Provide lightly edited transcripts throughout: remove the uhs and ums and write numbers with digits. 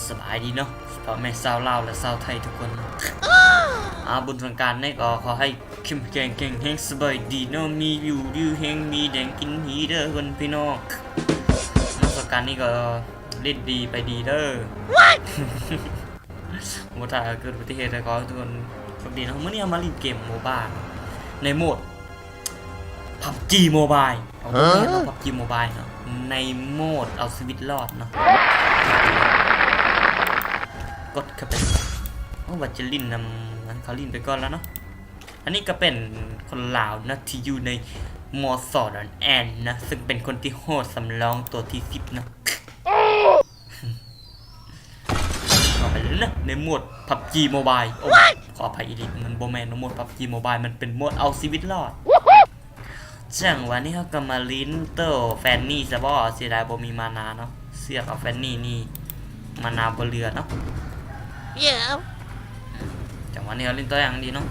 สบายดีเนาะพ่อแม่ชาวลาวและชาวไทยทุกคนบุญสงกรานต์นี่ก็ขอให้เข้มแข็งแข็งแรงสบายดีเนาะมีอยู่ดีแห้งมีแดงกินหีเด้อคนพี่น้องสงกรานต์นี่ก็เล่นดีไปดีเด้อโมถ้าเกิดอุบัติเหตุก็ขอให้ทุกคนโชคดีนะเมื่อนี้มาเล่นเกมโมบ้าในโหมด PUBG Mobile เอาเล่นเนาะ PUBG Mobile เนาะในโหมดเอาชีวิตรอดเนาะกดเข้าไปว่าจะลิ้นนำเขาลิ้นไปก่อนแล้วเนาะอันนี้ก็เป็นคนลาวนะที่อยู่ในมอสอดแอนนะซึ่งเป็นคนที่โหดสำรองตัวที่10นะต่อไปเลยนะในโหมด PUBG Mobile โอ้ขออภัยอีกมันโบแมนในโหมด PUBG Mobile มันเป็นโหมดเอาชีวิตรอดจังวันนี้เขาก็มาลิ้นเตอร์แฟนนี่ซะบ่เสียดายบ่มีมานาเนาะเสียกับแฟนนี่มานาบ่เรือเนาะจังวันนี้เขาลิ้นตัวอย่างดีเนาะ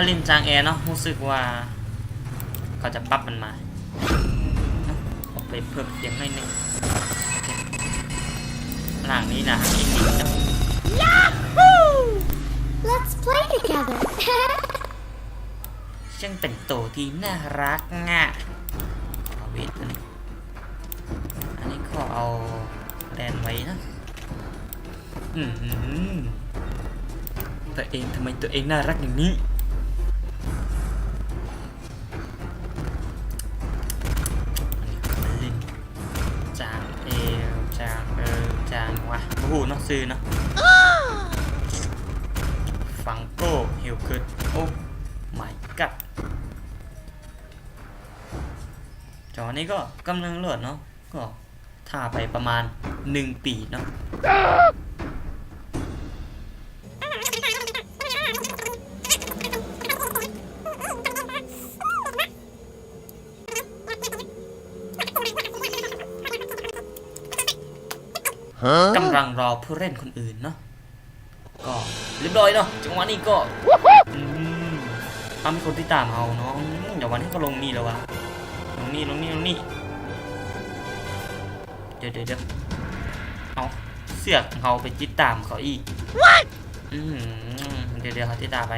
ลิ้นจางแอร์เนาะรู้สึกว่าเขาจะปรับมันมาเอาไปเพิ่มเสียงหน่อยนึงหลังนี้นะอินดี้เนาะ Let's play together ช่างแต่งตัวที่น่ารักง่ะเอาเวทอันนี้ก็เอาแดนไว้นะตัวเองทำไมตัวเองน่ารักอย่างนี้เล่นจางจางวะโอ้โหน้องซื้อเนาะฟังโก้เฮลเคิร์ดโอ้ไม่กัดจอนี้ก็กำลังโหลดเนาะก็ท่าไปประมาณ1 ปีเนาะกำลังรอผู้เล่นคนอื่นเนาะก็เรียบร้อยเนาะจังหวะนี้ก็ทำให้คนที่ตามเอาเนาะเดี๋ยววันนี้ก็ลงนี่แล้ววะลงนี่เดี๋ยวเอาเสือกเขาไปติดตามเขาอีกเดี๋ยวเขาติดตามไ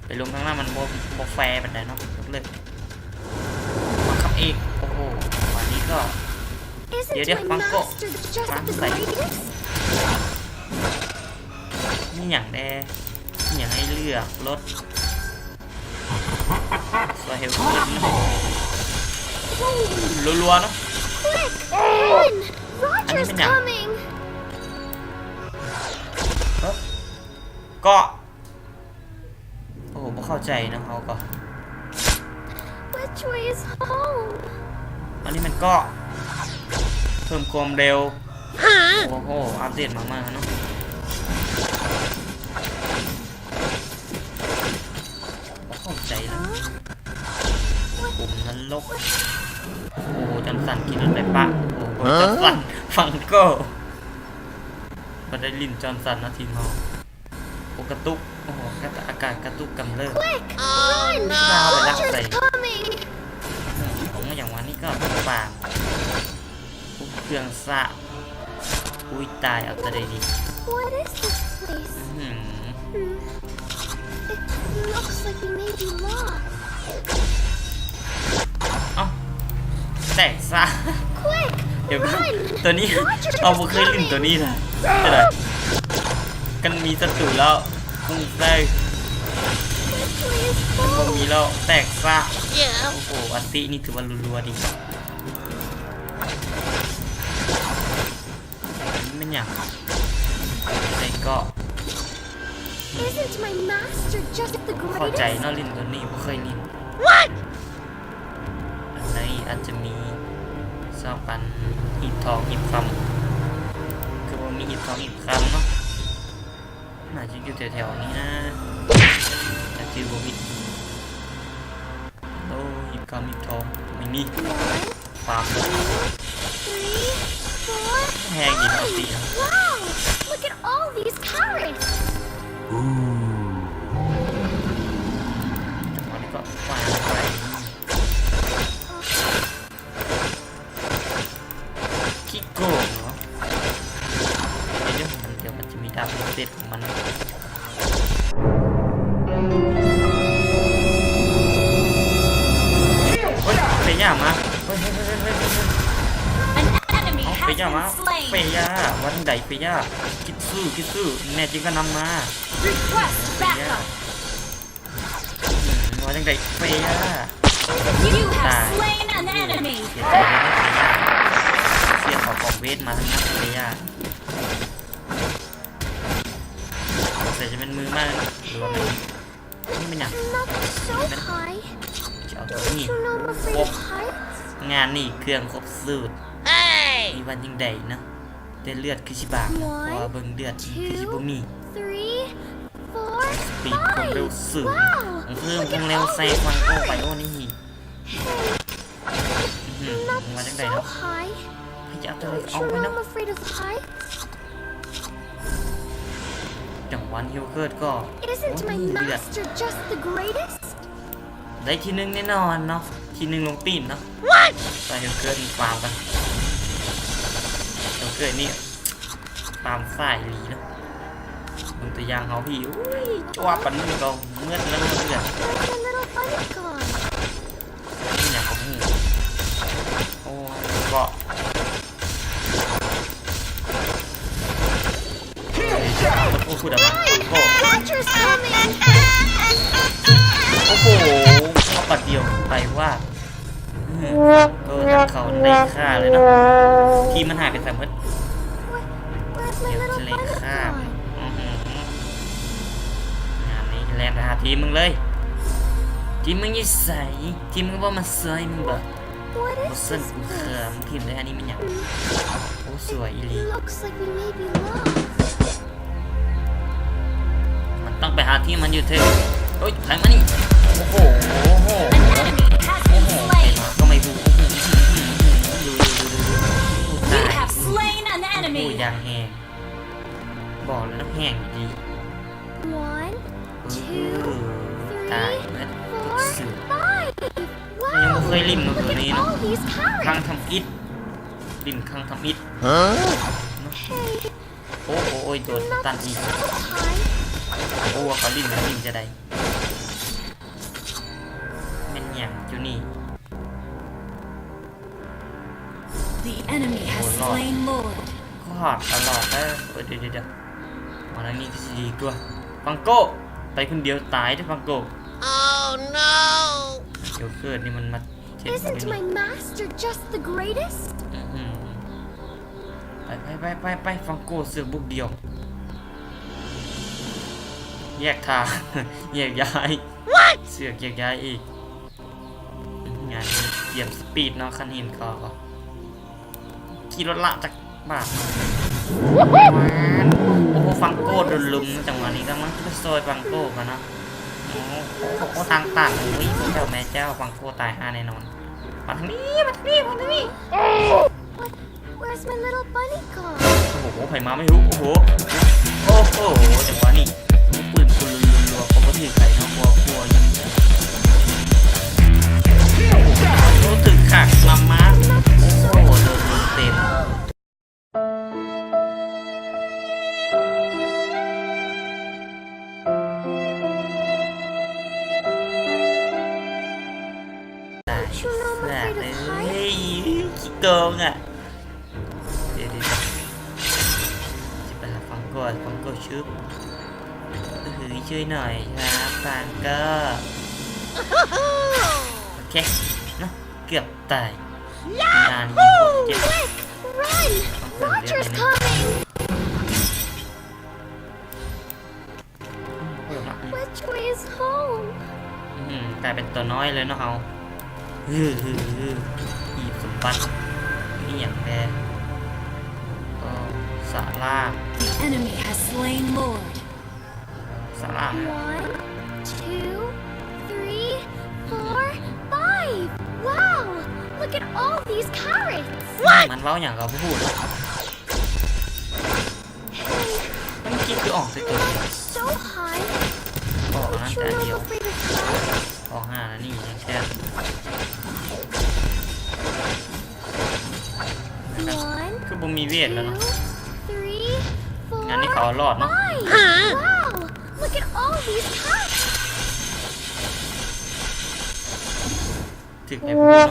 ปลงข้างหน้ามันโบแฟร์แบบไหนเนาะเลยมาขับเองโอ้โหวันนี้ก็เดี๋ยวฟังโก้ฟังใส่นี่อย่างแดนี่อย่างให้เลือกรถสวยเฮลขึ้นรัวๆเนาะอันนี้เป็นอย่างก็โอ้โหไม่เข้าใจนะเขาก็อันนี้มันก็เพิ่มความเร็วโอ้โหอัปเดตมากๆเนาะเข้าใจแล้วกลุ่มนรกโอ้จันสันกินรถไปปะโอ้จันสันฟังก็มาได้ลิ้นจันสันนะทีมเราโอ้กระตุกโอ้โหอากาศกระตุกกำเริบน่าไปรักใส่ผมว่าอย่างวันนี้ก็ปากเครื่องสะอุ้ยตายเอาแต่ได้ดีแตกซะเดี๋ยวตัวนี้เราไม่เคยเล่นตัวนี้นะใช่ไหมกันมีศัตรูแล้วพุ่งได้มันมีแล้วแตกซะโอ้โหอันตินี่ถือว่ารัวๆดีไม่อยากแต่ก็เข้าใจเนาะลินตัวนี้ไม่เคยลินอันนี้อาจจะมีชอบกันหีบทองหีบคำคือว่ามีหีบทองหีบคำเนาะน่าจะอยู่แถวๆนี้นะแต่ชื่อโบวิดโอ้หีบคำหีบทองไม่มีฟาร์มแพงดีนะสินะจังหวะนี้ก็วางไปคิโก้เนาะเดี๋ยวมันจะ ตามเด็ดของมันเฮ้ยเฟย่ามาเฮ้ย An enemy เอา has เฟย่ามา been เฟ slain. ย่าวันใดเฟย่าคิดซื่อแน่จริงก็นำมา Request เฟย่า backup. วันจังใดเฟย่า You have Die. slain an enemy. เสียใจเลยนะเฟย่าเสียขอกองเวทมาทั้งนั้นเฟย่าเสียจะเป็นมือมากหรือว่าเป็นนี่เป็นอย่าง Not so high. จะเอาตัวนี้ You know I'm afraid of heights. งานนี่เครื่องครบสูตรมีวันยังใดเนาะแต่เลือดคือชิบากเพราะว่าเบิ่งเลือดคือชิบมี Three, four, ปีกความเร็ว five. สูง Wow. เพิ่ม Look ความ at เร็ว all ใส่ these ฟังโก้ไป turrets. โอ้นี่มาจังใด Not เนาะ so high. ให้จะเอาตัวเอา You ไป know เนาะ I'm afraid of heights. จังหวันฮิวเกิร์ดก็ Isn't โอ้ my ยเลือด master just the greatest? ได้ทีหนึงแน่นอนเนาะทีหนึงลงตีนเนาะไปฮิวเกิร์ดมีฟาร์มกันฮิวเกิร์ดนี่ฟาร์มสายหลีเนาะมึงตัวอย่างเขาพี่อุ้ยจ้วปันมึงก็เมื่อแล้วเมื่อเลือด Where's my little bunny gone? นี่อย่างของมึงโอ้ก็โอ้พูดอะไรโอ้ Catcher's coming! โอ้โหเข้าปัดเดียวไปว่าก็ทำเขาได้ค่าเลยเนาะทีมมันหายไป3 เม็ด Where's เดี๋ my ยว little จะเลย bunny ฆ่า gone? งานนี้แลนไปหาทีมมึงเลยทีมมึงยิ่งใสทีมมึงว่ามันสวยมึงบอก What บอ is สเซน this กูเขิมทีมได้อันนี้มันอย่างโอ้สวยอีหลี Looks like we may be lost. มันต้องไปหาทีมมันอยู่เถอะโอ้ยใครมานี่โอ้โหโอ้โห An enemy has โอ้ been โหใคร slain. มาก็ไม่รู้ดู You ตาย have slain an โอ้ enemy. ยางแห้งบอกแล้วน้ำแห้งดี One, ตาย three, เมื่อ four, สื่อ five. ยัง Wow! ไม่เคยริมมา Look ตัว at นี้เนาะ all these ข้าง carrots. ทำอิดริมข้างทำอิด Hey, โอ้โอ้ยโดน not ตันอีก so high. โอ้เขาริมจะได้แม่นอย่างจูนี่ The enemy has Oh, Lord. slain Lord. ก็หอดตลอดแล้วเดี๋ยวมาทางนี้ก็จะดีกว่าฟังโก้ไปคนเดียวตายด้วยฟังโก้ Oh no! เดี๋ยวเกิดนี่มันมาเช็ด Isn't my master just the greatest? ไปฟังโก้เสือกบุกเดียวแยกทาง แยกย้ายเสือกแยกย้ายอีกงานนี้เกี่ยมสปีดเนาะคันหินคอก็ขี่รถละจากบ้านโอ้โหฟังโก้โดนลุมจังหวะนี้กำลังจะไปซอยฟังโก้กันเนาะโอ้โหทางตันอุ้ยพระเจ้าแม่เจ้าฟังโก้ตาย5แน่นอนมาทางนี้ Where's my little bunny gone? โอ้โหไผ่มาไม่รู้โอ้โหจังหวะนี้ปืนปืนรัวๆเขาก็ถือไข่เนาะกลัวยังรู้ถึงขากลำมาโอ้โหโดนลุมเต็มตายแสบเลยขี้โกงอ่ะเดี๋ยวจะไปหาฟังโก้ชุบช่วยหน่อยครับฟังโก้โอเคนะเกือบตายงานยิงโคตรเจ็บ Run! Roger's coming! เพิ่มละ Which way is home? กลายเป็นตัวน้อยเลยเนาะเอาหีบสมบัตินี่อย่างแรงก็สารา The enemy has slain Lord. สารา One, two, three, four, five. Wow! Look at all these carrots. มันเว้าอย่างกับพูดแล้ว Hey, มันคิดคือออกสิตัวเดียว so high. ออกนั้น You แต่ know เดียว I'm afraid of heights. ออก5นะนี่ยังแค่ One, คือบ่มีเวทแล้วเนาะ two, three, four, งานนี้ เขารอดเนาะ Five. Wow, look at all these carrots. ถึงไอ้พวก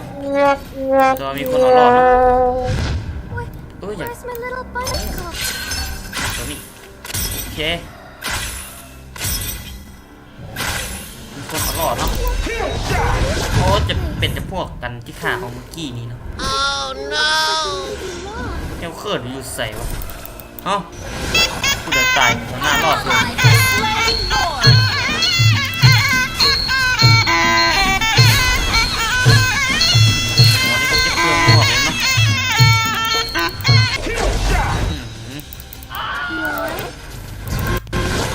ตัวมีคนเอารอดเนาะ What? เอออยาก Where's my little buttercup? ตัวนี้โอเคมีคนเอารอดเนาะโอ้จะเป็นจะพวกกันที่ฆ่าของเมื่อกี้นี้เนาะ เจ้าเขินอยู่ใส่วะเอ้าผู้เดินตายหน้ารอดเลยวันนี้ก็จะเครื่องหมวกเลยเนาะ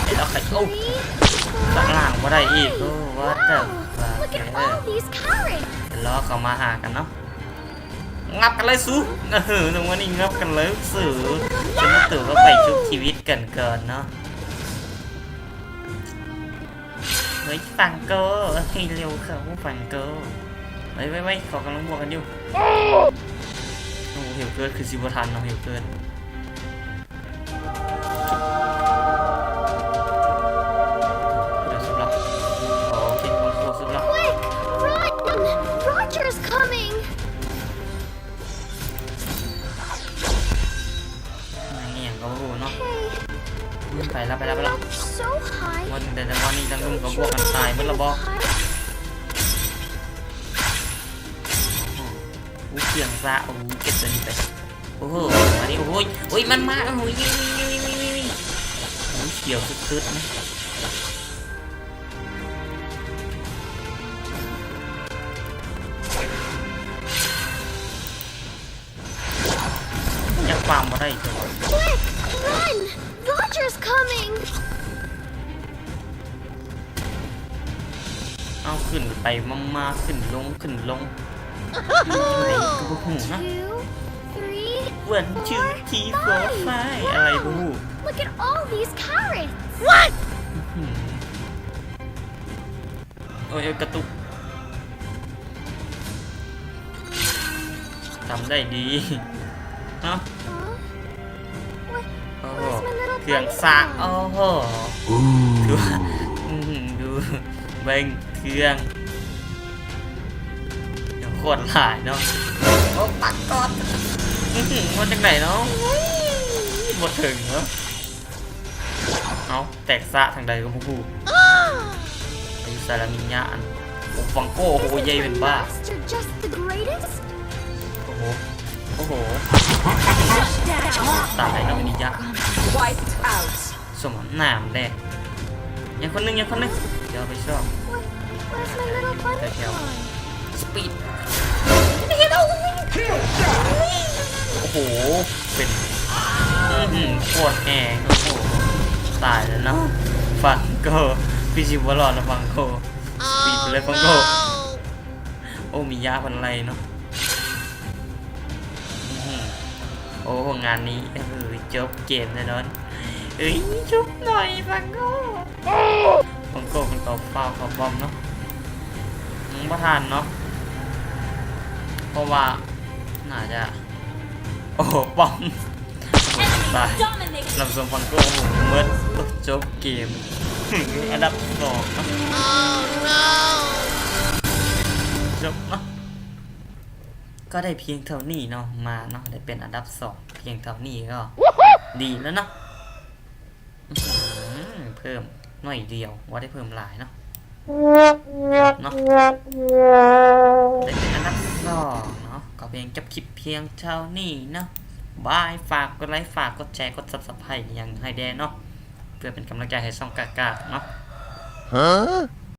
เดี๋ยวเราใครโอ้สักล่างว่าได้อีกโอ้ว่าแต่ Look at all these carrots. เดี๋ยวรอเขามาหากันเนาะงับกันเลยสู้ตรงวันนี้งับกันเลยสื่อจะมาตื่นว่าไปชุบชีวิตกันเกินเนาะเฮ้ยฟังโก้ให้เร็วเขาฟังโก้ไว้เขากำลังบวกกันอยู่โอ้เหี่ยวเกินคือซิบทันเนาะเหี่ยวเกินเดี๋ยวสุดละโอเคฟังโก้สุดละ Quick, run! Roger's coming. นี่อย่างก็รู้เนาะ Hey, ไปแล้ว up so high. วันแต่วันนี้ทั้งลุงกับบวกกันตายเมื่อระบอกอู้เสียงซะโอ้เก็บตัวนี้ไปโอ้โหอันนี้โอ้ยมันมาโอ้ยเขียวสุดๆนะยังฟาร์มมาได้ตัว Quick, run! Roger's coming. เอาขึ้นไปมาขึ้นลงไหนก็บ่หูนะ 2, 3, วันชื่อทีโฟร์ไฟอะไรบ่หู Look at all these carrots. What? โอ้ยกระตุกทำได้ดีเนาะ What? โอ้โห Where's my little เครื่องซะโอ้โหดูดูเบ่งเครื่องยังโคตรหลายเนาะโอ้ปัดก่อนมาจากไหนเนาะหมดถึงเนาะเอาแตกซะทางใดก็บ่ฮู้อายุสารมิญญาอันโอ้ฟังโก้โอ้โหใหญ่เป็นบ้า Master just the greatest? โอ้โหตายแล้วมิญญา Wiped out. สมหนามแดงยังคนนึงเดี๋ยวไปชอบ Where's my little butterfly? สปีดโอ้โหเป็นโคตรแห้งโอ้โหตายแล้วเนาะฟังโก้พี่ชิวรอดแล้วฟังโก้สปีดไปเลยฟังโก้โอ้มียาพันไรเนาะโอ้งานนี้จบเกมแน่นอนชุบหน่อยฟังโก้มันต่อเฝ้าเขาบอมเนาะประทานเนาะเพราะว่าน่าจะโอ้บอมตายลำทรงฟังโก้เมื่อจบเกมอันดับ2เนาะจบเนาะก็ได้เพียงเท่านี้เนาะมาเนาะได้เป็นอันดับ2เพียงเท่านี้ก็ดีแล้วเนาะเพิ่มหน่อยเดียวว่าได้เพิ่มหลายเนาะได้เป็นอันดับ2เนาะก็เพียงจบคลิปเพียงเท่านี้เนาะบายฝากกดไลค์ฝากกดแชร์กด Subscribe อย่างให้แดนเนาะเพื่อเป็นกำลังใจให้ช่องกากาเนาะ